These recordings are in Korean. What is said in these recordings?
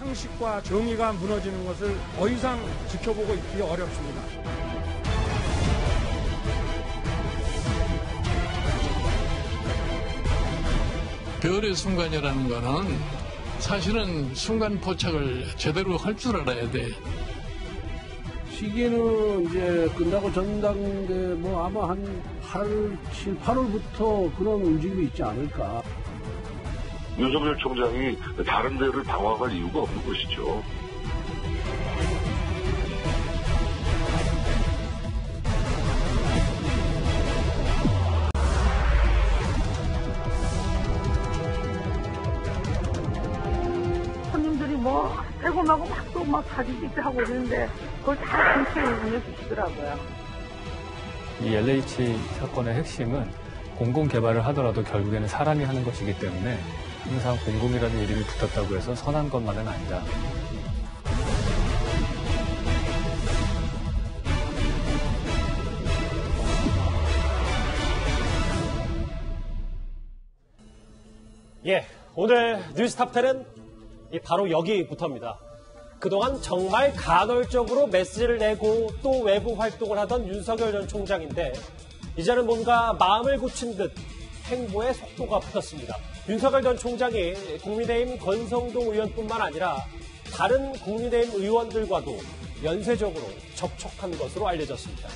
상식과 정의가 무너지는 것을 더 이상 지켜보고 있기 어렵습니다. 별의 순간이라는 거는 사실은 순간 포착을 제대로 할 줄 알아야 돼. 시기는 이제 끝나고 전당대 아마 한 8월부터 그런 움직임이 있지 않을까. 윤석열 총장이 다른 데를 방황할 이유가 없는 것이죠. 손님들이 빼고마고 막 사진 찍고 하고 있는데 그걸 다 정치에 보내주시더라고요. 이 LH 사건의 핵심은 공공개발을 하더라도 결국에는 사람이 하는 것이기 때문에 항상 공공이라는 이름이 붙었다고 해서 선한 것만은 아니다. 오늘 뉴스탑10은 바로 여기부터입니다. 그동안 정말 간헐적으로 메시지를 내고 또 외부 활동을 하던 윤석열 전 총장인데 이제는 뭔가 마음을 굳힌 듯 행보의 속도가 붙었습니다. 윤석열 전 총장이 국민의힘 권성동 의원뿐만 아니라 다른 국민의힘 의원들과도 연쇄적으로 접촉한 것으로 알려졌습니다.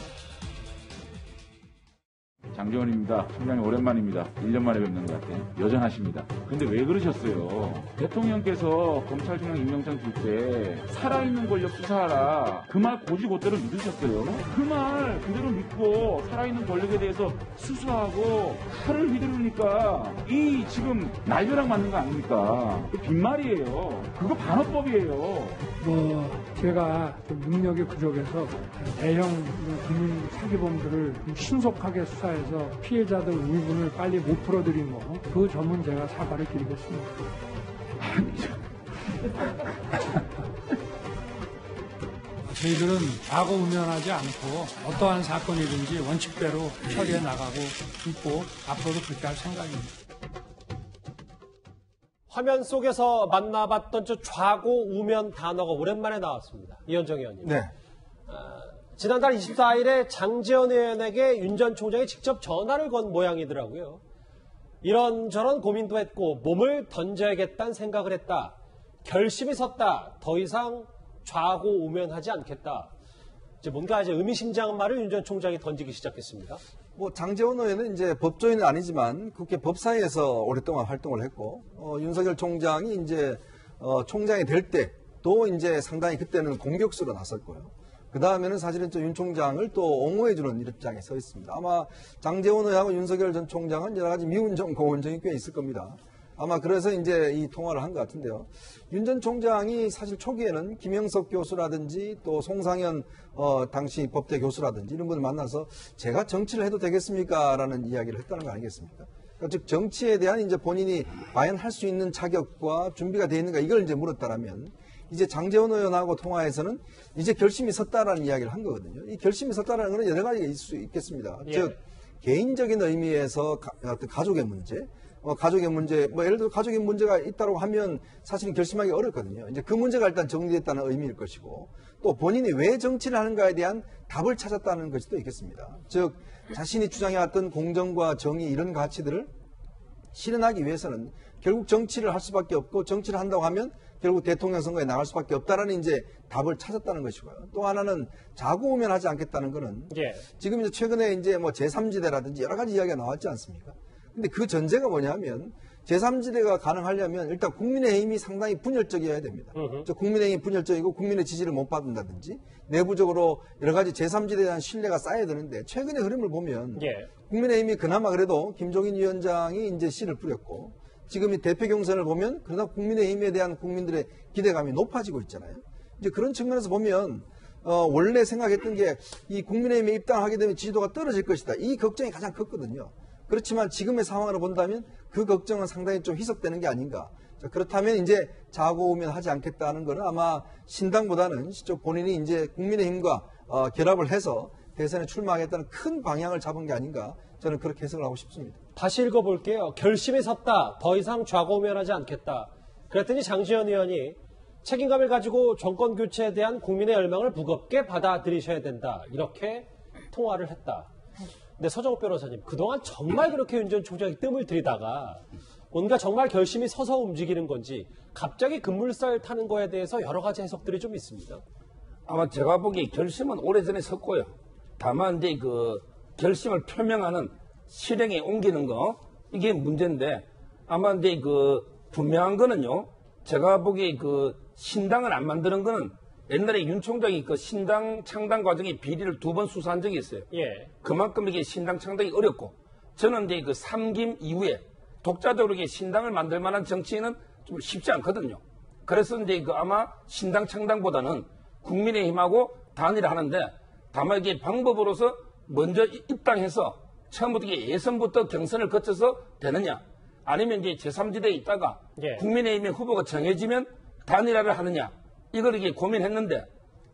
장재원입니다. 총장님 오랜만입니다. 1년 만에 뵙는 것 같아요. 여전하십니다. 근데 왜 그러셨어요? 대통령께서 검찰총장 임명장 줄 때 살아있는 권력 수사하라. 그 말 고지고대로 믿으셨어요? 그 말 그대로 믿고 살아있는 권력에 대해서 수사하고 칼을 휘두르니까 이 지금 날벼락 맞는 거 아닙니까? 그 빈말이에요. 그거 반어법이에요. 제가 능력이 부족해서 대형 국민 사기범들을 신속하게 수사해서 피해자들 의문을 빨리 못 풀어드린 그 점은 제가 사과를 드리겠습니다. 저희들은 과거 우면하지 않고 어떠한 사건이든지 원칙대로 처리해 나가고 있고 앞으로도 그렇게 할 생각입니다. 화면 속에서 만나봤던 저 좌고 우면 단어가 오랜만에 나왔습니다. 이현정 의원님. 네. 지난달 24일에 장제원 의원에게 윤 전 총장이 직접 전화를 건 모양이더라고요. 이런저런 고민도 했고 몸을 던져야겠다는 생각을 했다. 결심이 섰다. 더 이상 좌고 우면하지 않겠다. 뭔가 의미심장한 말을 윤 전 총장이 던지기 시작했습니다. 장제원 의원은 이제 법조인은 아니지만 국회 법사위에서 오랫동안 활동을 했고, 윤석열 총장이 이제, 총장이 될 때도 이제 상당히 그때는 공격수로 나섰고요. 그 다음에는 사실은 윤 총장을 또 옹호해주는 입장에 서 있습니다. 아마 장제원 의원하고 윤석열 전 총장은 여러 가지 미운정, 고운정이 꽤 있을 겁니다. 아마 그래서 이제 이 통화를 한 것 같은데요. 윤 전 총장이 사실 초기에는 김영석 교수라든지 또 송상현 당시 법대 교수라든지 이런 분을 만나서 제가 정치를 해도 되겠습니까? 라는 이야기를 했다는 거 아니겠습니까? 그러니까 즉 정치에 대한 이제 본인이 과연 할 수 있는 자격과 준비가 되어 있는가 이걸 이제 물었다라면 이제 장제원 의원하고 통화에서는 이제 결심이 섰다라는 이야기를 한 거거든요. 이 결심이 섰다라는 것은 여러 가지가 있을 수 있겠습니다. 즉 개인적인 의미에서 어떤 가족의 문제, 가족의 문제, 예를 들어 가족의 문제가 있다고 하면 사실은 결심하기 어렵거든요. 이제 그 문제가 일단 정리됐다는 의미일 것이고 또 본인이 왜 정치를 하는가에 대한 답을 찾았다는 것이 또 있겠습니다. 즉 자신이 주장해왔던 공정과 정의 이런 가치들을 실현하기 위해서는 결국 정치를 할 수밖에 없고 정치를 한다고 하면 결국 대통령 선거에 나갈 수밖에 없다라는 이제 답을 찾았다는 것이고요. 또 하나는 자고우면하지 않겠다는 거는 지금 이제 최근에 이제 제3지대라든지 여러 가지 이야기가 나왔지 않습니까? 근데 그 전제가 뭐냐면 제3지대가 가능하려면 일단 국민의힘이 상당히 분열적이어야 됩니다. 국민의힘이 분열적이고 국민의 지지를 못 받는다든지 내부적으로 여러 가지 제3지대에 대한 신뢰가 쌓여야 되는데 최근의 흐름을 보면 국민의힘이 그나마 그래도 김종인 위원장이 이제 씨를 뿌렸고 지금 이 대표 경선을 보면 그러나 국민의힘에 대한 국민들의 기대감이 높아지고 있잖아요. 이제 그런 측면에서 보면 원래 생각했던 게 이 국민의힘에 입당하게 되면 지지도가 떨어질 것이다. 이 걱정이 가장 컸거든요. 그렇지만 지금의 상황으로 본다면 그 걱정은 상당히 좀 희석되는 게 아닌가. 자, 그렇다면 이제 자고우면하지 않겠다는 것은 아마 신당보다는 본인이 이제 국민의힘과 결합을 해서 대선에 출마하겠다는 큰 방향을 잡은 게 아닌가. 저는 그렇게 해석을 하고 싶습니다. 다시 읽어볼게요. 결심이 섰다. 더 이상 좌고우면하지 않겠다. 그랬더니 장제원 의원이 책임감을 가지고 정권 교체에 대한 국민의 열망을 무겁게 받아들이셔야 된다. 이렇게 통화를 했다. 근데 서정욱 변호사님, 그동안 정말 그렇게 윤 전 총장이 뜸을 들이다가 뭔가 정말 결심이 서서 움직이는 건지 갑자기 급물살 타는 거에 대해서 여러 가지 해석들이 좀 있습니다. 아마 제가 보기에 결심은 오래전에 섰고요. 다만 이제 그 결심을 표명하는 실행에 옮기는 거, 이게 문제인데, 아마 이제 그 분명한 거는요, 제가 보기에 그 신당을 안 만드는 거는 옛날에 윤 총장이 그 신당 창당 과정에 비리를 2번 수사한 적이 있어요. 예. 그만큼 이게 신당 창당이 어렵고, 저는 이제 그 3김 이후에 독자적으로 이게 신당을 만들 만한 정치인은 좀 쉽지 않거든요. 그래서 이제 그 아마 신당 창당보다는 국민의힘하고 단일화하는데, 다만 이게 방법으로서 먼저 입당해서 처음부터 예선부터 경선을 거쳐서 되느냐, 아니면 이제 제3지대에 있다가 예. 국민의힘의 후보가 정해지면 단일화를 하느냐, 이걸 이게 고민했는데,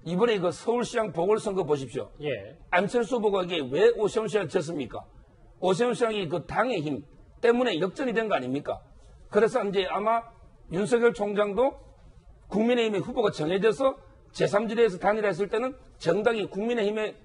이번에 그 서울시장 보궐선거 보십시오. 예. 안철수 후보가 이게 왜 오세훈 씨한테 졌습니까? 오세훈 시장이 그 당의 힘 때문에 역전이 된 거 아닙니까? 그래서 이제 아마 윤석열 총장도 국민의힘의 후보가 정해져서 제3지대에서 단일화했을 때는 정당이 국민의힘의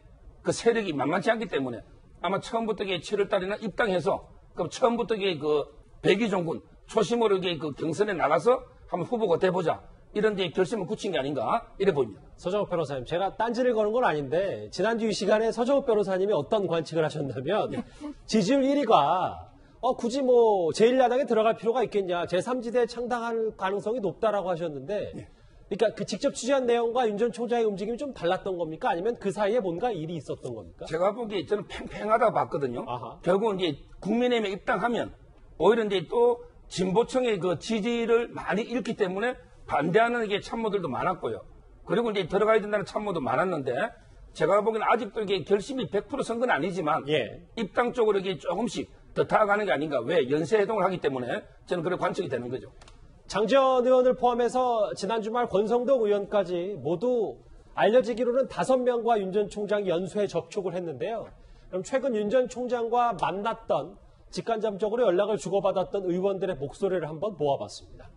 그 세력이 만만치 않기 때문에 아마 처음부터 7월 달에나 입당해서 그럼 처음부터 그 백의종군 초심으로 그 경선에 나가서 한번 후보가 돼보자, 이런 데 결심을 굳힌 게 아닌가 이래 보입니다. 서정욱 변호사님, 제가 딴지를 거는 건 아닌데 지난주 이 시간에 서정욱 변호사님이 어떤 관측을 하셨냐면 지지율 1위가 굳이 뭐 제1야당에 들어갈 필요가 있겠냐, 제3지대 창당할 가능성이 높다라고 하셨는데, 그러니까 그 직접 취재한 내용과 윤 전 총장의 움직임이 좀 달랐던 겁니까? 아니면 그 사이에 뭔가 일이 있었던 겁니까? 제가 보기에 저는 팽팽하다고 봤거든요. 아하. 결국은 이제 국민의힘에 입당하면 오히려 이제 또 진보층의 그 지지를 많이 잃기 때문에 반대하는 게 참모들도 많았고요. 그리고 이제 들어가야 된다는 참모도 많았는데, 제가 보기에는 아직도 이게 결심이 100%선 건 아니지만 예. 입당 쪽으로 이게 조금씩 더 다가가는 게 아닌가. 왜? 연쇄 해동을 하기 때문에 저는 그런 관측이 되는 거죠. 장재원 의원을 포함해서 지난 주말 권성동 의원까지 모두 알려지기로는 5명과 윤 전 총장이 연쇄 접촉을 했는데요. 그럼 최근 윤 전 총장과 만났던, 직간접적으로 연락을 주고받았던 의원들의 목소리를 한번 모아봤습니다.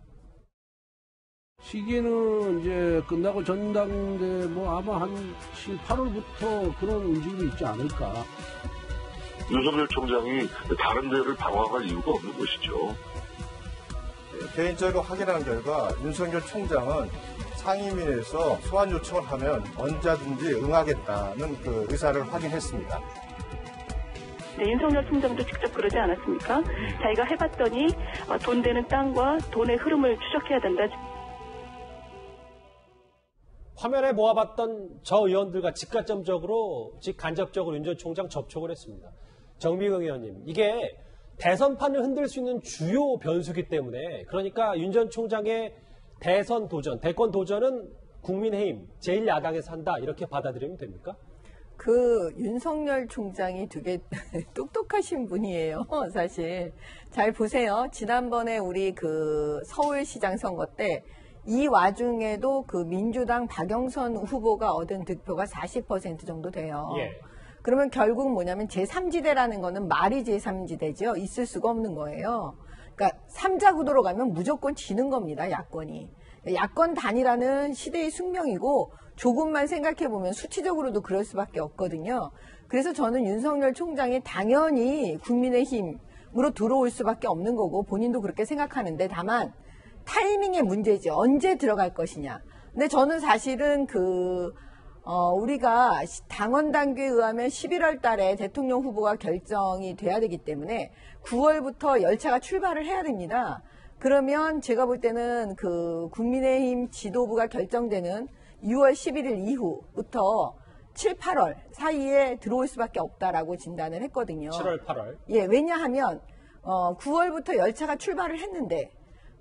시기는 이제 끝나고 전당대 뭐 아마 한 7, 8월부터 그런 움직임이 있지 않을까. 윤석열 총장이 다른 데를 방황할 이유가 없는 것이죠. 개인적으로 확인한 결과 윤석열 총장은 상임위에서 소환 요청을 하면 언제든지 응하겠다는 그 의사를 확인했습니다. 네, 윤석열 총장도 직접 그러지 않았습니까? 자기가 해봤더니 돈 되는 땅과 돈의 흐름을 추적해야 된다. 화면에 모아봤던 저 의원들과 직간접적으로 윤 전 총장 접촉을 했습니다. 정미경 의원님, 이게 대선판을 흔들 수 있는 주요 변수기 때문에, 그러니까 윤 전 총장의 대선 도전, 대권 도전은 국민의힘, 제1야당에서 한다, 이렇게 받아들이면 됩니까? 그 윤석열 총장이 되게 똑똑하신 분이에요, 사실. 잘 보세요. 지난번에 우리 그 서울시장 선거 때 이 와중에도 그 민주당 박영선 후보가 얻은 득표가 40% 정도 돼요. 예. 그러면 결국 뭐냐면 제3지대라는 거는 말이 제3지대죠. 있을 수가 없는 거예요. 그러니까 3자 구도로 가면 무조건 지는 겁니다, 야권이. 야권 단일화는 시대의 숙명이고, 조금만 생각해보면 수치적으로도 그럴 수밖에 없거든요. 그래서 저는 윤석열 총장이 당연히 국민의힘으로 들어올 수밖에 없는 거고, 본인도 그렇게 생각하는데, 다만 타이밍의 문제지, 언제 들어갈 것이냐. 근데 저는 사실은 우리가 당원 당규에 의하면 11월 달에 대통령 후보가 결정이 돼야 되기 때문에 9월부터 열차가 출발을 해야 됩니다. 그러면 제가 볼 때는 그 국민의힘 지도부가 결정되는 6월 11일 이후부터 7, 8월 사이에 들어올 수밖에 없다라고 진단을 했거든요. 7월, 8월. 예, 왜냐하면 9월부터 열차가 출발을 했는데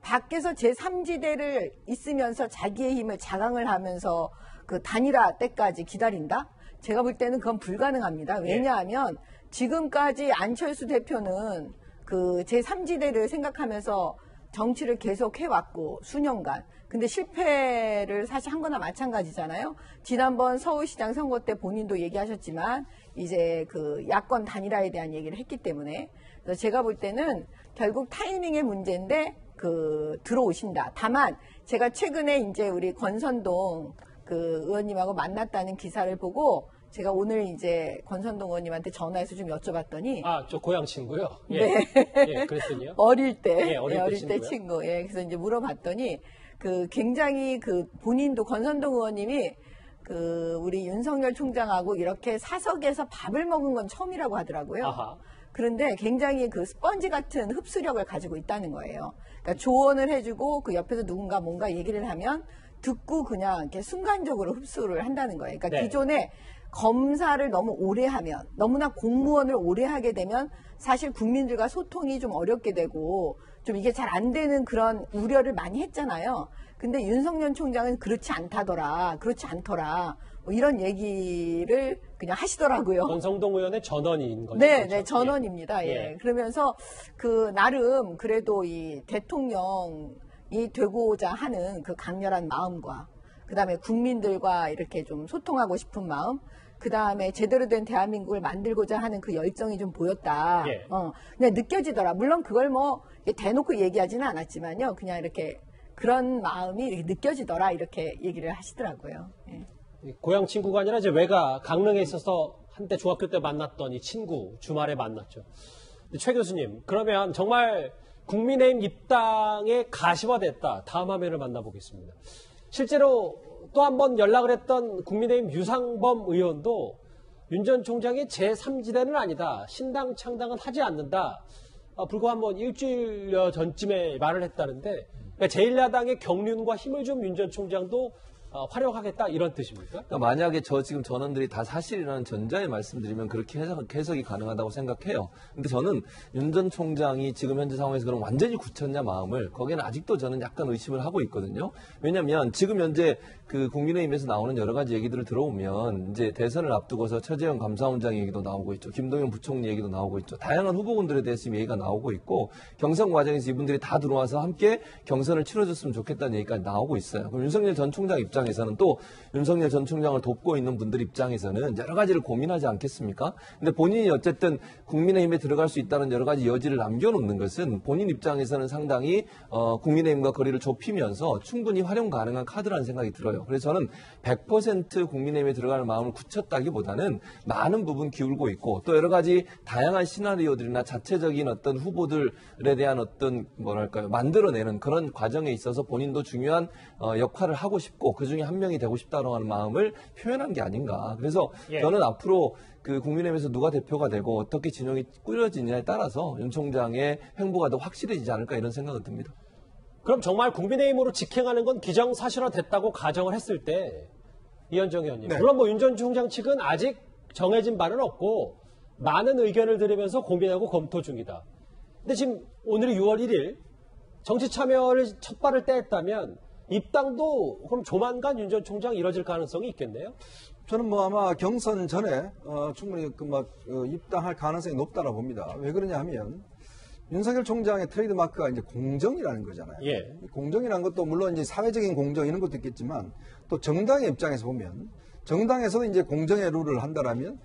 밖에서 제3지대를 있으면서 자기의 힘을 자강을 하면서 그 단일화 때까지 기다린다? 제가 볼 때는 그건 불가능합니다. 왜냐하면 지금까지 안철수 대표는 그 제3지대를 생각하면서 정치를 계속 해왔고 수년간. 근데 실패를 사실 한 거나 마찬가지잖아요. 지난번 서울시장 선거 때 본인도 얘기하셨지만 이제 그 야권 단일화에 대한 얘기를 했기 때문에 그래서 제가 볼 때는 결국 타이밍의 문제인데 그 들어오신다. 다만 제가 최근에 이제 우리 권선동 그 의원님하고 만났다는 기사를 보고 제가 오늘 이제 권선동 의원님한테 전화해서 좀 여쭤봤더니 저 고향 친구요? 예. 네. 예, 그랬더니요? 어릴 때, 예, 어릴 때 친구. 예, 그래서 이제 물어봤더니 그 굉장히 그 본인도 권선동 의원님이 그 우리 윤석열 총장하고 이렇게 사석에서 밥을 먹은 건 처음이라고 하더라고요. 아하. 그런데 굉장히 그 스펀지 같은 흡수력을 가지고 있다는 거예요. 그러니까 조언을 해주고 그 옆에서 누군가 뭔가 얘기를 하면 듣고 그냥 이렇게 순간적으로 흡수를 한다는 거예요. 그러니까 네. 기존에 검사를 너무 오래 하면, 너무나 공무원을 오래 하게 되면 사실 국민들과 소통이 좀 어렵게 되고 좀 이게 잘 안 되는 그런 우려를 많이 했잖아요. 근데 윤석열 총장은 그렇지 않다더라, 그렇지 않더라, 뭐 이런 얘기를 그냥 하시더라고요. 권성동 의원의 전원인 거죠. 네, 그렇죠? 네, 전원입니다. 예. 그러면서 그 나름 그래도 이 대통령이 되고자 하는 그 강렬한 마음과 그다음에 국민들과 이렇게 좀 소통하고 싶은 마음, 그다음에 제대로 된 대한민국을 만들고자 하는 그 열정이 좀 보였다. 예. 그냥 느껴지더라. 물론 그걸 뭐 대놓고 얘기하지는 않았지만요. 그냥 이렇게 그런 마음이 이렇게 느껴지더라. 이렇게 얘기를 하시더라고요. 예. 고향 친구가 아니라 이제 외가 강릉에 있어서 한때 중학교 때 만났던 이 친구 주말에 만났죠. 최 교수님, 그러면 정말 국민의힘 입당에 가시화됐다. 다음 화면을 만나보겠습니다. 실제로 또 한 번 연락을 했던 국민의힘 유상범 의원도 윤 전 총장이 제3지대는 아니다. 신당 창당은 하지 않는다. 불과 한번 일주일여 전쯤에 말을 했다는데 그러니까 제1야당의 경륜과 힘을 좀 윤 전 총장도 활용하겠다 이런 뜻입니까? 그러니까 만약에 저 지금 전원들이 다 사실이라는 전자에 말씀드리면 그렇게 해석이 가능하다고 생각해요. 근데 저는 윤 전 총장이 지금 현재 상황에서 그럼 완전히 굳혔냐 마음을 거기는 아직도 저는 약간 의심을 하고 있거든요. 왜냐하면 지금 현재 그 국민의힘에서 나오는 여러 가지 얘기들을 들어오면 이제 대선을 앞두고서 최재형 감사원장 얘기도 나오고 있죠. 김동연 부총리 얘기도 나오고 있죠. 다양한 후보군들에 대해서 지금 얘기가 나오고 있고 경선 과정에서 이분들이 다 들어와서 함께 경선을 치러줬으면 좋겠다는 얘기까지 나오고 있어요. 그럼 윤석열 전 총장 입장에서는 또 윤석열 전 총장을 돕고 있는 분들 입장에서는 여러 가지를 고민하지 않겠습니까? 근데 본인이 어쨌든 국민의힘에 들어갈 수 있다는 여러 가지 여지를 남겨놓는 것은 본인 입장에서는 상당히 국민의힘과 거리를 좁히면서 충분히 활용 가능한 카드라는 생각이 들어요. 그래서 저는 100% 국민의힘에 들어가는 마음을 굳혔다기보다는 많은 부분 기울고 있고 또 여러 가지 다양한 시나리오들이나 자체적인 어떤 후보들에 대한 어떤 뭐랄까요 만들어내는 그런 과정에 있어서 본인도 중요한 역할을 하고 싶고 그중에 한 명이 되고 싶다고 하는 마음을 표현한 게 아닌가. 그래서 저는 앞으로 그 국민의힘에서 누가 대표가 되고 어떻게 진영이 꾸려지느냐에 따라서 윤 총장의 행보가 더 확실해지지 않을까 이런 생각은 듭니다. 그럼 정말 국민의힘으로 직행하는 건 기정사실화 됐다고 가정을 했을 때 이현정 의원님. 네. 물론 뭐 윤 전 총장 측은 아직 정해진 바는 없고 많은 의견을 들으면서 고민하고 검토 중이다. 근데 지금 오늘이 6월 1일 정치 참여를 첫 발을 떼었다면 입당도 그럼 조만간 윤 전 총장 이뤄질 가능성이 있겠네요? 저는 뭐 아마 경선 전에 충분히 입당할 가능성이 높다고 봅니다. 왜 그러냐 하면 윤석열 총장의 트레이드 마크가 이제 공정이라는 거잖아요. 예. 공정이라는 것도 물론 이제 사회적인 공정 이런 것도 있겠지만 또 정당의 입장에서 보면 정당에서도 이제 공정의 룰을 한다라면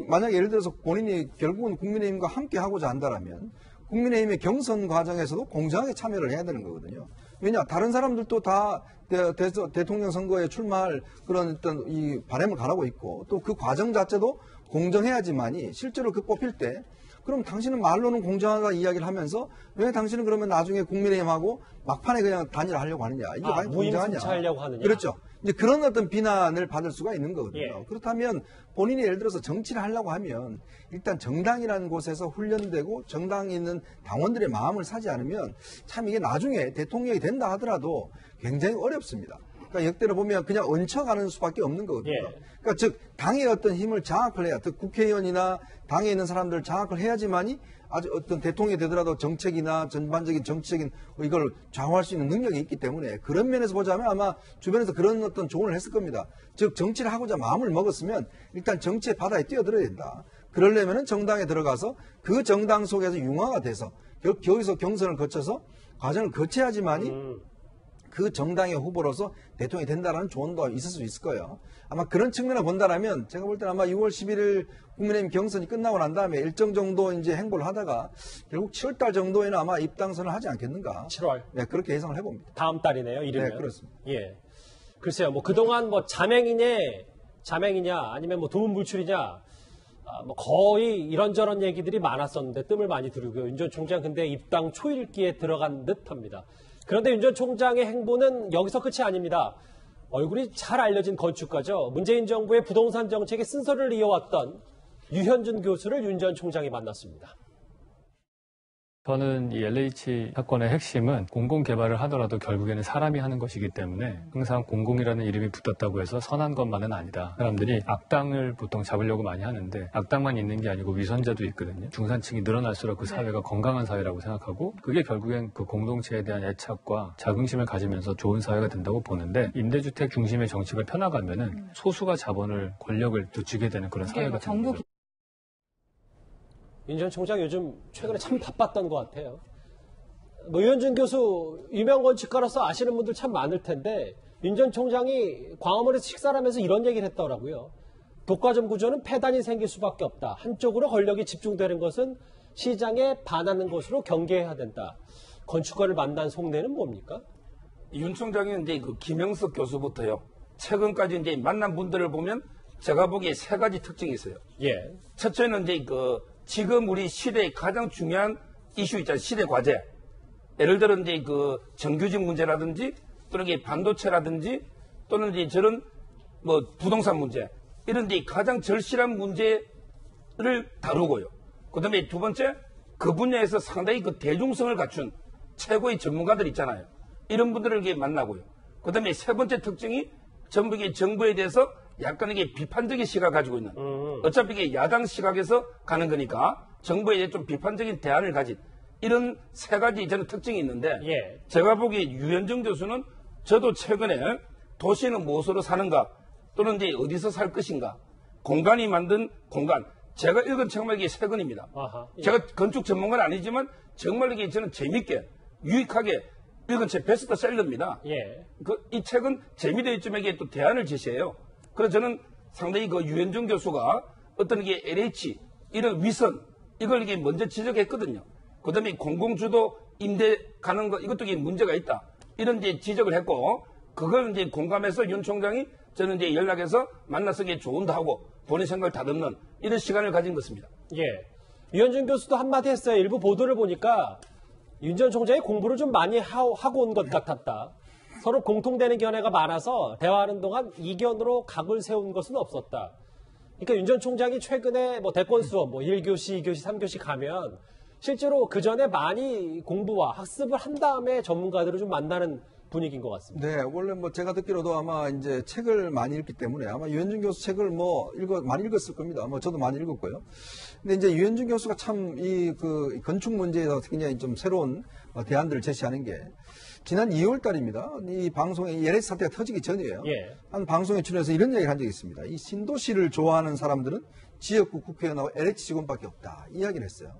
만약에 예를 들어서 본인이 결국은 국민의힘과 함께 하고자 한다라면 국민의힘의 경선 과정에서도 공정하게 참여를 해야 되는 거거든요. 왜냐 다른 사람들도 다 대통령 선거에 출마할 그런 어떤 이 바람을 가라고 있고 또 그 과정 자체도 공정해야지만이 실제로 그 뽑힐 때 그럼 당신은 말로는 공정하다 이야기를 하면서 왜 당신은 그러면 나중에 국민의힘하고 막판에 그냥 단일화하려고 하느냐. 이게 과연 공정하냐. 무임승차하려고 하느냐. 그렇죠. 이제 그런 어떤 비난을 받을 수가 있는 거거든요. 예. 그렇다면 본인이 예를 들어서 정치를 하려고 하면 일단 정당이라는 곳에서 훈련되고 정당에 있는 당원들의 마음을 사지 않으면 참 이게 나중에 대통령이 된다 하더라도 굉장히 어렵습니다. 그러니까 역대로 보면 그냥 얹혀가는 수밖에 없는 거거든요. 예. 그러니까 즉 당의 어떤 힘을 장악을 해야, 즉 국회의원이나 당에 있는 사람들을 장악을 해야지만이 아주 어떤 대통령이 되더라도 정책이나 전반적인 정치적인 이걸 좌우할 수 있는 능력이 있기 때문에 그런 면에서 보자면 아마 주변에서 그런 어떤 조언을 했을 겁니다. 즉 정치를 하고자 마음을 먹었으면 일단 정치의 바다에 뛰어들어야 된다. 그러려면은 정당에 들어가서 그 정당 속에서 융화가 돼서 거기서 경선을 거쳐서 과정을 거쳐야지만이 그 정당의 후보로서 대통령이 된다는 조언도 있을 수 있을 거예요. 아마 그런 측면을 본다라면 제가 볼 때는 아마 6월 11일 국민의힘 경선이 끝나고 난 다음에 일정 정도 이제 행보를 하다가 결국 7월 달 정도에는 아마 입당선을 하지 않겠는가. 7월. 네, 그렇게 예상을 해봅니다. 다음 달이네요, 이르면. 네, 그렇습니다. 예. 글쎄요, 뭐 그동안 뭐 자맹이냐, 아니면 뭐 두문불출이냐, 뭐 거의 이런저런 얘기들이 많았었는데 뜸을 많이 들이고요. 윤 전 총장 근데 입당 초읽기에 들어간 듯합니다. 그런데 윤 전 총장의 행보는 여기서 끝이 아닙니다. 얼굴이 잘 알려진 건축가죠. 문재인 정부의 부동산 정책의 쓴소리를 이어왔던 유현준 교수를 윤 전 총장이 만났습니다. 저는 이 LH 사건의 핵심은 공공개발을 하더라도 결국에는 사람이 하는 것이기 때문에 항상 공공이라는 이름이 붙었다고 해서 선한 것만은 아니다. 사람들이 악당을 보통 잡으려고 많이 하는데 악당만 있는 게 아니고 위선자도 있거든요. 중산층이 늘어날수록 그 사회가 건강한 사회라고 생각하고 그게 결국엔 그 공동체에 대한 애착과 자긍심을 가지면서 좋은 사회가 된다고 보는데 임대주택 중심의 정치가 펴나가면은 소수가 자본을 권력을 또 쥐게 되는 그런 사회가 되는 거죠. 윤 전 총장 요즘 최근에 참 바빴던 것 같아요. 뭐 유현준 교수 유명 건축가로서 아시는 분들 참 많을 텐데 윤 전 총장이 광화문에서 식사를 하면서 이런 얘기를 했더라고요. 독과점 구조는 폐단이 생길 수밖에 없다. 한쪽으로 권력이 집중되는 것은 시장에 반하는 것으로 경계해야 된다. 건축가를 만난 속내는 뭡니까? 윤 총장이 이제 그 김영석 교수부터요. 최근까지 이제 만난 분들을 보면 제가 보기에 세 가지 특징이 있어요. 예. 첫째는 이제 지금 우리 시대의 가장 중요한 이슈 있잖아요. 시대 과제. 예를 들어 이제 정규직 문제라든지 또는 이게 반도체라든지 또는 이제 저런 뭐 부동산 문제 이런 이제 가장 절실한 문제를 다루고요. 그다음에 두 번째 그 분야에서 상당히 대중성을 갖춘 최고의 전문가들 있잖아요. 이런 분들을 이렇게 만나고요. 그다음에 세 번째 특징이 전부 이게 정부에 대해서 약간 이게 비판적인 시각을 가지고 있는. 어차피 이게 야당 시각에서 가는 거니까 정부에 대해 좀 비판적인 대안을 가진 이런 세 가지 저는 특징이 있는데 예. 제가 보기에 유현준 교수는 저도 최근에 도시는 무엇으로 사는가 또는 이제 어디서 살 것인가 공간이 만든 공간 제가 읽은 정말 이게 세 권입니다. 예. 제가 건축 전문가는 아니지만 정말 이게 저는 재밌게 유익하게 읽은 책 베스트셀러입니다. 예. 이 책은 재미대점에게 또 대안을 제시해요. 그래서 저는 상당히 유현준 교수가 어떤 게 LH 이런 위선 이걸 이게 먼저 지적했거든요. 그다음에 공공주도 임대 가는 거 이것도 이게 문제가 있다. 이런 이제 지적을 했고 그걸 이제 공감해서 윤 총장이 저는 이제 연락해서 만나서 이게 조언도 하고 본인 생각을 다듬는 이런 시간을 가진 것입니다. 예. 유현준 교수도 한마디 했어요. 일부 보도를 보니까 윤 전 총장이 공부를 좀 많이 하고 온 것 같았다. 서로 공통되는 견해가 많아서 대화하는 동안 이견으로 각을 세운 것은 없었다. 그러니까 윤 전 총장이 최근에 뭐 대권 수업, 뭐 1교시, 2교시, 3교시 가면 실제로 그 전에 많이 공부와 학습을 한 다음에 전문가들을 좀 만나는 분위기인 것 같습니다. 네, 원래 뭐 제가 듣기로도 아마 이제 책을 많이 읽기 때문에 아마 유현준 교수 책을 많이 읽었을 겁니다. 뭐 저도 많이 읽었고요. 근데 이제 유현준 교수가 참 건축 문제에서 굉장히 좀 새로운 대안들을 제시하는 게 지난 2월 달입니다. 이 방송에 LH 사태가 터지기 전이에요. 예. 한 방송에 출연해서 이런 얘기를 한 적이 있습니다. 이 신도시를 좋아하는 사람들은 지역구 국회의원하고 LH 직원밖에 없다. 이야기를 했어요.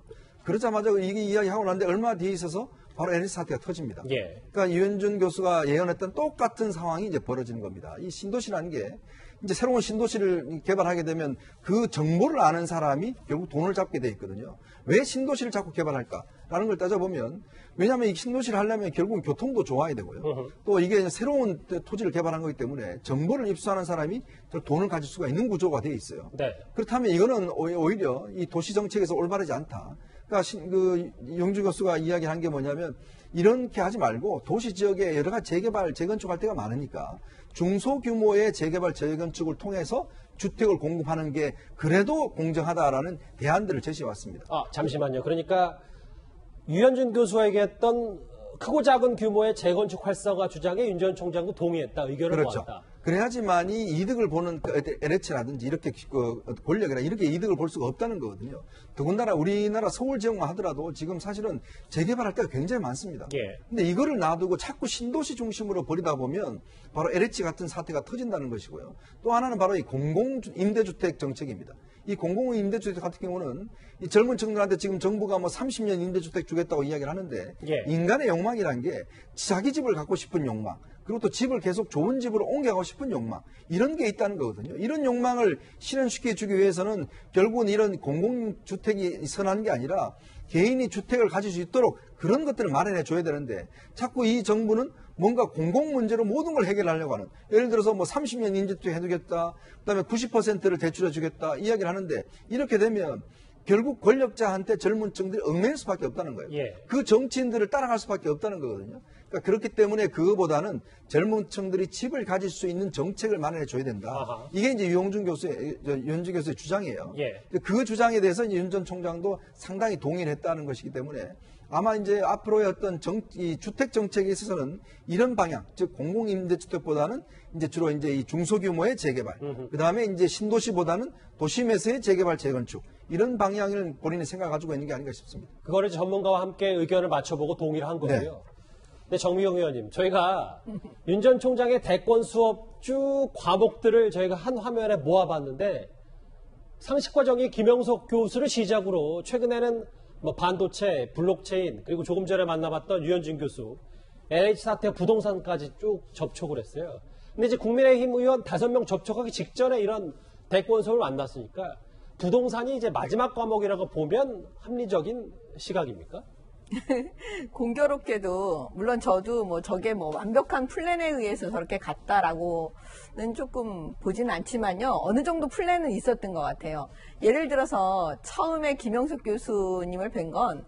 그러자마자 이게 이야기하고 났는데 얼마 뒤에 있어서 바로 LH 사태가 터집니다. 예. 그러니까 유현준 교수가 예언했던 똑같은 상황이 이제 벌어지는 겁니다. 이 신도시라는 게 이제 새로운 신도시를 개발하게 되면 그 정보를 아는 사람이 결국 돈을 잡게 돼 있거든요. 왜 신도시를 자꾸 개발할까라는 걸 따져보면 왜냐하면 이 신도시를 하려면 결국은 교통도 좋아야 되고요. 또 이게 새로운 토지를 개발한 거기 때문에 정보를 입수하는 사람이 돈을 가질 수가 있는 구조가 돼 있어요. 네. 그렇다면 이거는 오히려 이 도시 정책에서 올바르지 않다. 그러니까 영주 교수가 이야기한 게 뭐냐면 이렇게 하지 말고 도시 지역에 여러 가지 재개발, 재건축할 때가 많으니까 중소규모의 재개발, 재건축을 통해서 주택을 공급하는 게 그래도 공정하다라는 대안들을 제시해 왔습니다. 잠시만요. 그러니까 유현준 교수가 얘기했던 크고 작은 규모의 재건축 활성화 주장에 윤 전 총장도 동의했다. 의견을 그렇죠. 모았다. 그래야지만이 이득을 보는 LH라든지 이렇게 권력이나 이렇게 이득을 볼 수가 없다는 거거든요. 더군다나 우리나라 서울 지역만 하더라도 지금 사실은 재개발할 때가 굉장히 많습니다. 예. 근데 이거를 놔두고 자꾸 신도시 중심으로 버리다 보면 바로 LH 같은 사태가 터진다는 것이고요. 또 하나는 바로 이 공공 임대주택 정책입니다. 이 공공임대주택 같은 경우는 이 젊은 층들한테 지금 정부가 뭐 30년 임대주택 주겠다고 이야기를 하는데 예. 인간의 욕망이란 게 자기 집을 갖고 싶은 욕망, 그리고 또 집을 계속 좋은 집으로 옮겨가고 싶은 욕망, 이런 게 있다는 거거든요. 이런 욕망을 실현시켜주기 위해서는 결국은 이런 공공주택이 선한 게 아니라 개인이 주택을 가질 수 있도록 그런 것들을 마련해 줘야 되는데 자꾸 이 정부는 뭔가 공공 문제로 모든 걸 해결하려고 하는, 예를 들어서 뭐 30년 임대주택 해두겠다, 그다음에 90%를 대출해 주겠다 이야기를 하는데 이렇게 되면 결국 권력자한테 젊은 층들이 얽매일 수밖에 없다는 거예요. 예. 그 정치인들을 따라갈 수밖에 없다는 거거든요. 그러니까 그렇기 때문에 그거보다는 젊은 층들이 집을 가질 수 있는 정책을 마련해 줘야 된다. 아하. 이게 이제 유영준 교수의 주장이에요. 예. 그 주장에 대해서 윤 전 총장도 상당히 동의를 했다는 것이기 때문에 아마 이제 앞으로의 어떤 이 주택 정책에 있어서는 이런 방향, 즉 공공임대주택보다는 이제 주로 이제 이 중소규모의 재개발, 그 다음에 이제 신도시보다는 도심에서의 재개발, 재건축, 이런 방향을 본인이 생각 가지고 있는 게 아닌가 싶습니다. 그거를 전문가와 함께 의견을 맞춰보고 동의를 한 거고요. 네. 근데 정미경 의원님, 저희가 윤 전 총장의 대권 수업 쭉 과목들을 저희가 한 화면에 모아봤는데 상식과 정의 김영석 교수를 시작으로 최근에는 뭐 반도체, 블록체인, 그리고 조금 전에 만나봤던 유현진 교수, LH 사태 부동산까지 쭉 접촉을 했어요. 근데 이제 국민의힘 의원 5명 접촉하기 직전에 이런 대권 수업을 만났으니까 부동산이 이제 마지막 과목이라고 보면 합리적인 시각입니까? 공교롭게도 물론 저도 뭐 저게 뭐 완벽한 플랜에 의해서 저렇게 갔다라고는 조금 보지는 않지만요, 어느 정도 플랜은 있었던 것 같아요. 예를 들어서 처음에 김영석 교수님을 뵌 건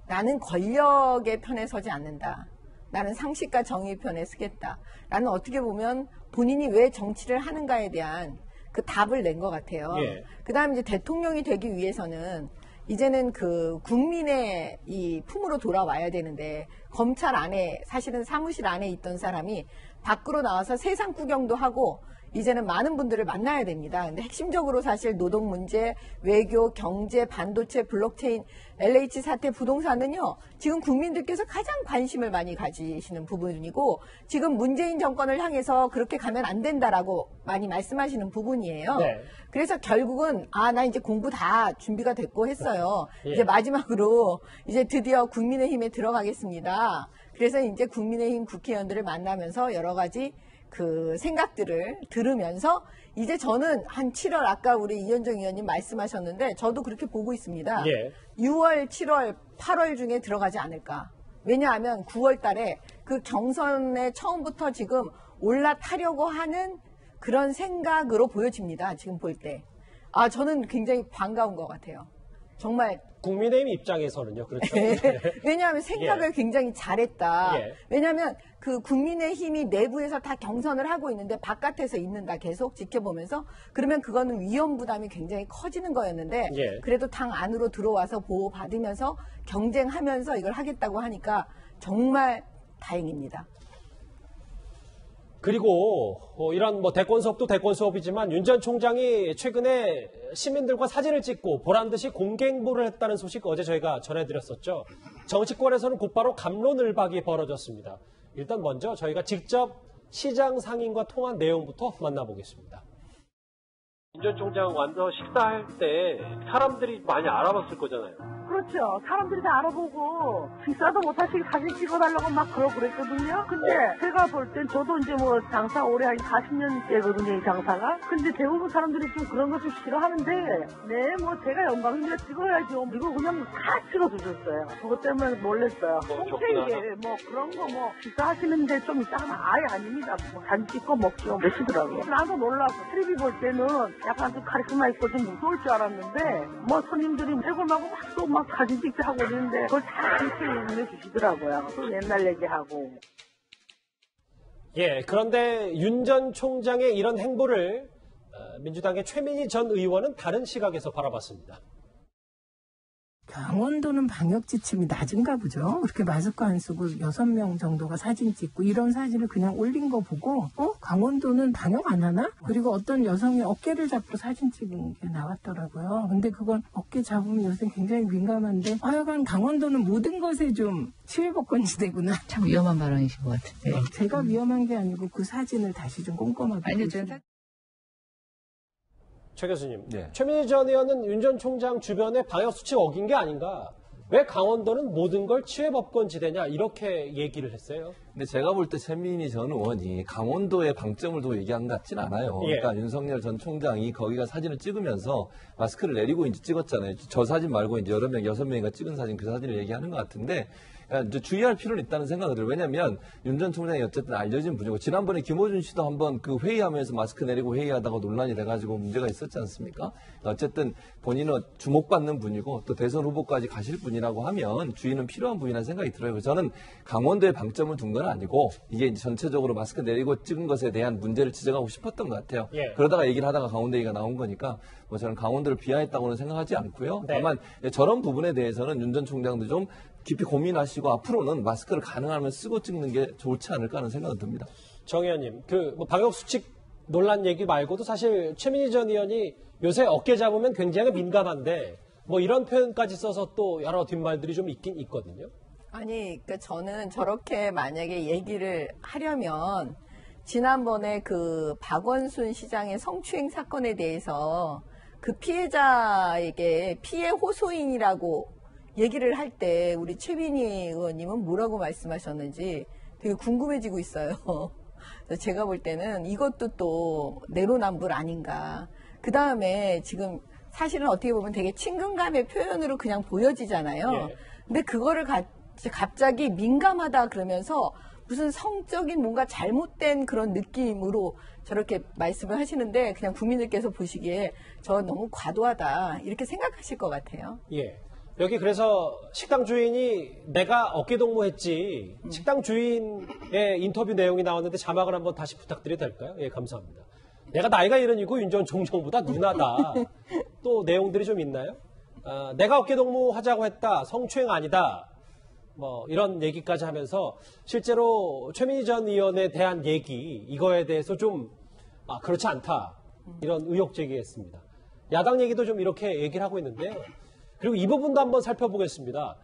나는 권력의 편에 서지 않는다, 나는 상식과 정의 편에 서겠다 라는, 어떻게 보면 본인이 왜 정치를 하는가에 대한 그 답을 낸 것 같아요. 예. 그 다음에 이제 대통령이 되기 위해서는 이제는 그 국민의 이 품으로 돌아와야 되는데, 검찰 안에, 사실은 사무실 안에 있던 사람이 밖으로 나와서 세상 구경도 하고 이제는 많은 분들을 만나야 됩니다. 근데 핵심적으로 사실 노동 문제, 외교, 경제, 반도체, 블록체인, LH 사태, 부동산은요, 지금 국민들께서 가장 관심을 많이 가지시는 부분이고, 지금 문재인 정권을 향해서 그렇게 가면 안 된다라고 많이 말씀하시는 부분이에요. 네. 그래서 결국은 나 이제 공부 다 준비가 됐고 했어요. 예. 이제 마지막으로 이제 드디어 국민의힘에 들어가겠습니다. 그래서 이제 국민의힘 국회의원들을 만나면서 여러 가지 그 생각들을 들으면서 이제 저는 한 7월, 아까 우리 이현정 의원님 말씀하셨는데 저도 그렇게 보고 있습니다. 예. 6월, 7월, 8월 중에 들어가지 않을까. 왜냐하면 9월 달에 그 경선에 처음부터 지금 올라타려고 하는 그런 생각으로 보여집니다. 지금 볼 때. 저는 굉장히 반가운 것 같아요. 정말. 국민의힘 입장에서는요, 그렇죠. 왜냐하면 생각을 예. 굉장히 잘했다. 예. 왜냐하면 그 국민의힘이 내부에서 다 경선을 하고 있는데 바깥에서 있는다, 계속 지켜보면서, 그러면 그거는 위험 부담이 굉장히 커지는 거였는데, 예. 그래도 당 안으로 들어와서 보호받으면서 경쟁하면서 이걸 하겠다고 하니까 정말 다행입니다. 그리고 이런 뭐 대권 수업도 대권 수업이지만 윤 전 총장이 최근에 시민들과 사진을 찍고 보란듯이 공개 행보를 했다는 소식 어제 저희가 전해드렸었죠. 정치권에서는 곧바로 갑론을박이 벌어졌습니다. 일단 먼저 저희가 직접 시장 상인과 통한 내용부터 만나보겠습니다. 윤 전 총장 완서 식사할 때 사람들이 많이 알아봤을 거잖아요. 그렇죠. 사람들이 다 알아보고 식사도 못하시게 사진 찍어달라고 막 그랬거든요. 근데 제가 볼 땐 저도 이제 뭐 장사 오래 한 40년째거든요, 이 장사가. 근데 대부분 사람들이 좀 그런 것을 싫어하는데, 네, 뭐 제가 영광입니다. 찍어야죠. 이거 그냥 다 찍어주셨어요. 그것 때문에 놀랬어요. 홍채에 뭐 그런 거 뭐 식사하시는데 좀 이따가 아예 아닙니다. 뭐 사진 찍고 먹죠. 그러시더라고요. 나도 놀라고 텔레비 볼 때는 약간 좀 카리스마 있고 좀 무서울 줄 알았는데, 뭐 손님들이 해골하고 막 사진 찍자 하고 있는데 그걸 다 이렇게 내주시더라고요. 또 옛날 얘기하고. 예, 그런데 윤 전 총장의 이런 행보를 민주당의 최민희 전 의원은 다른 시각에서 바라봤습니다. 강원도는 방역 지침이 낮은가 보죠. 그렇게 마스크 안 쓰고 6명 정도가 사진 찍고 이런 사진을 그냥 올린 거 보고 강원도는 방역 안 하나? 그리고 어떤 여성이 어깨를 잡고 사진 찍은 게 나왔더라고요. 근데 그건 어깨 잡으면 요새 굉장히 민감한데 하여간 강원도는 모든 것에 좀 치외복권지대구나. 참 위험한 발언이신 것 같은데. 제가 위험한 게 아니고 그 사진을 다시 좀 꼼꼼하게 아니요, 보시면. 최 교수님, 네. 최민희 전 의원은 윤 전 총장 주변에 방역수칙 어긴 게 아닌가? 왜 강원도는 모든 걸 치외법권지대냐? 이렇게 얘기를 했어요. 근데 제가 볼 때 최민희 전 의원이 강원도의 방점을 두고 얘기한 것 같진 않아요. 예. 그러니까 윤석열 전 총장이 거기가 사진을 찍으면서 마스크를 내리고 이제 찍었잖아요. 저 사진 말고 이제 여러 명, 6명이가 찍은 사진, 그 사진을 얘기하는 것 같은데, 이제 주의할 필요는 있다는 생각이 들어요. 왜냐면 윤 전 총장이 어쨌든 알려진 분이고, 지난번에 김어준 씨도 한번 그 회의하면서 마스크 내리고 회의하다가 논란이 돼가지고 문제가 있었지 않습니까? 어쨌든 본인은 주목받는 분이고 또 대선 후보까지 가실 분이라고 하면 주의는 필요한 분이라는 생각이 들어요. 저는 강원도에 방점을 둔 건 아니고 이게 이제 전체적으로 마스크 내리고 찍은 것에 대한 문제를 지적하고 싶었던 것 같아요. 예. 그러다가 얘기를 하다가 강원도 얘기가 나온 거니까 뭐 저는 강원도를 비하했다고는 생각하지 않고요. 네. 다만 저런 부분에 대해서는 윤 전 총장도 좀 깊이 고민하시고 앞으로는 마스크를 가능하면 쓰고 찍는 게 좋지 않을까 하는 생각은 듭니다. 정 의원님, 뭐 방역수칙 논란 얘기 말고도 사실 최민희 전 의원이 요새 어깨 잡으면 굉장히 민감한데 뭐 이런 표현까지 써서 또 여러 뒷말들이 좀 있긴 있거든요. 아니, 그러니까 저는 저렇게 만약에 얘기를 하려면 지난번에 그 박원순 시장의 성추행 사건에 대해서 그 피해자에게 피해 호소인이라고 얘기를 할 때 우리 최민희 의원님은 뭐라고 말씀하셨는지 되게 궁금해지고 있어요. 제가 볼 때는 이것도 또 내로남불 아닌가. 그 다음에 지금 사실은 어떻게 보면 되게 친근감의 표현으로 그냥 보여지잖아요. 예. 근데 그거를 갑자기 민감하다 그러면서 무슨 성적인 뭔가 잘못된 그런 느낌으로 저렇게 말씀을 하시는데 그냥 국민들께서 보시기에 저 너무 과도하다 이렇게 생각하실 것 같아요. 예. 여기 그래서 식당 주인이 내가 어깨동무했지 식당 주인의 인터뷰 내용이 나왔는데 자막을 한번 다시 부탁드려도 될까요? 예, 감사합니다. 내가 나이가 70이고 윤 전 총장보다 누나다. 또 내용들이 좀 있나요? 내가 어깨동무 하자고 했다. 성추행 아니다. 뭐 이런 얘기까지 하면서 실제로 최민희 전 의원에 대한 얘기 이거에 대해서 좀 그렇지 않다. 이런 의혹 제기했습니다. 야당 얘기도 좀 이렇게 얘기를 하고 있는데요. 그리고 이 부분도 한번 살펴보겠습니다.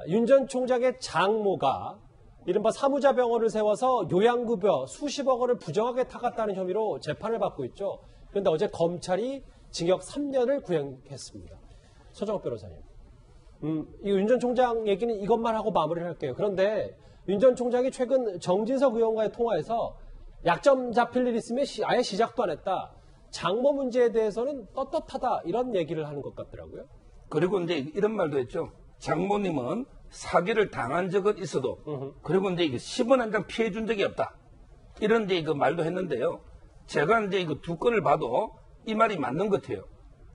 윤 전 총장의 장모가 이른바 사무자 병원을 세워서 요양급여 수십억 원을 부정하게 타갔다는 혐의로 재판을 받고 있죠. 그런데 어제 검찰이 징역 3년을 구형했습니다. 서정욱 변호사님. 이 윤 전 총장 얘기는 이것만 하고 마무리를 할게요. 그런데 윤 전 총장이 최근 정진석 의원과의 통화에서 약점 잡힐 일 있으면 아예 시작도 안 했다. 장모 문제에 대해서는 떳떳하다. 이런 얘기를 하는 것 같더라고요. 그리고 이제 이런 말도 했죠. 장모님은 사기를 당한 적은 있어도, 그리고 이제 10원 한 장 피해 준 적이 없다. 이런 이제 그 말도 했는데요. 제가 이제 그 두 건을 봐도 이 말이 맞는 것 같아요.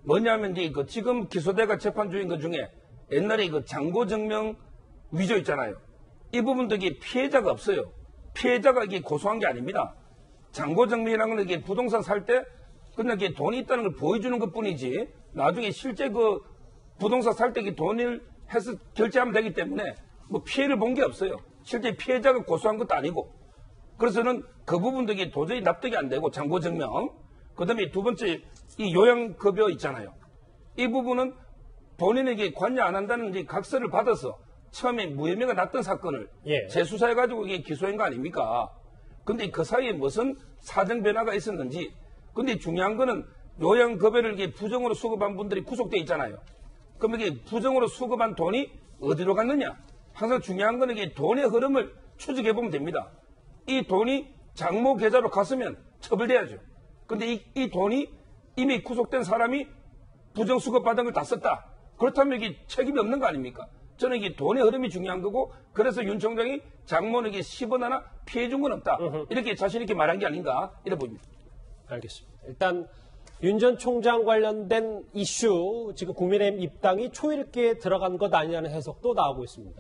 뭐냐면 이제 그 지금 기소대가 재판 중인 것 중에 옛날에 그 장고증명 위조 있잖아요. 이 부분도 이게 피해자가 없어요. 피해자가 이게 고소한 게 아닙니다. 장고증명이라는 건 이게 부동산 살 때 그냥 이게 돈이 있다는 걸 보여주는 것 뿐이지 나중에 실제 그 부동산 살 때 돈을 해서 결제하면 되기 때문에 뭐 피해를 본 게 없어요. 실제 피해자가 고소한 것도 아니고. 그래서는 그 부분도 이게 도저히 납득이 안 되고 장고증명. 그 다음에 두 번째 이 요양급여 있잖아요. 이 부분은 본인에게 관여 안 한다는 이제 각서를 받아서 처음에 무혐의가 났던 사건을 재수사해가지고 이게 기소한 거 아닙니까? 근데 그 사이에 무슨 사정 변화가 있었는지. 근데 중요한 거는 요양급여를 이게 부정으로 수급한 분들이 구속돼 있잖아요. 그럼 이게 부정으로 수급한 돈이 어디로 갔느냐? 항상 중요한 건 이게 돈의 흐름을 추적해 보면 됩니다. 이 돈이 장모 계좌로 갔으면 처벌돼야죠. 근데 이 돈이 이미 구속된 사람이 부정 수급받은 걸 다 썼다. 그렇다면 이게 책임이 없는 거 아닙니까? 저는 이게 돈의 흐름이 중요한 거고, 그래서 윤 총장이 장모에게 10원 하나 피해 준 건 없다. 이렇게 자신 있게 말한 게 아닌가 이래 보입니다. 알겠습니다. 일단 윤 전 총장 관련된 이슈 지금 국민의힘 입당이 초읽기에 들어간 것 아니냐는 해석도 나오고 있습니다.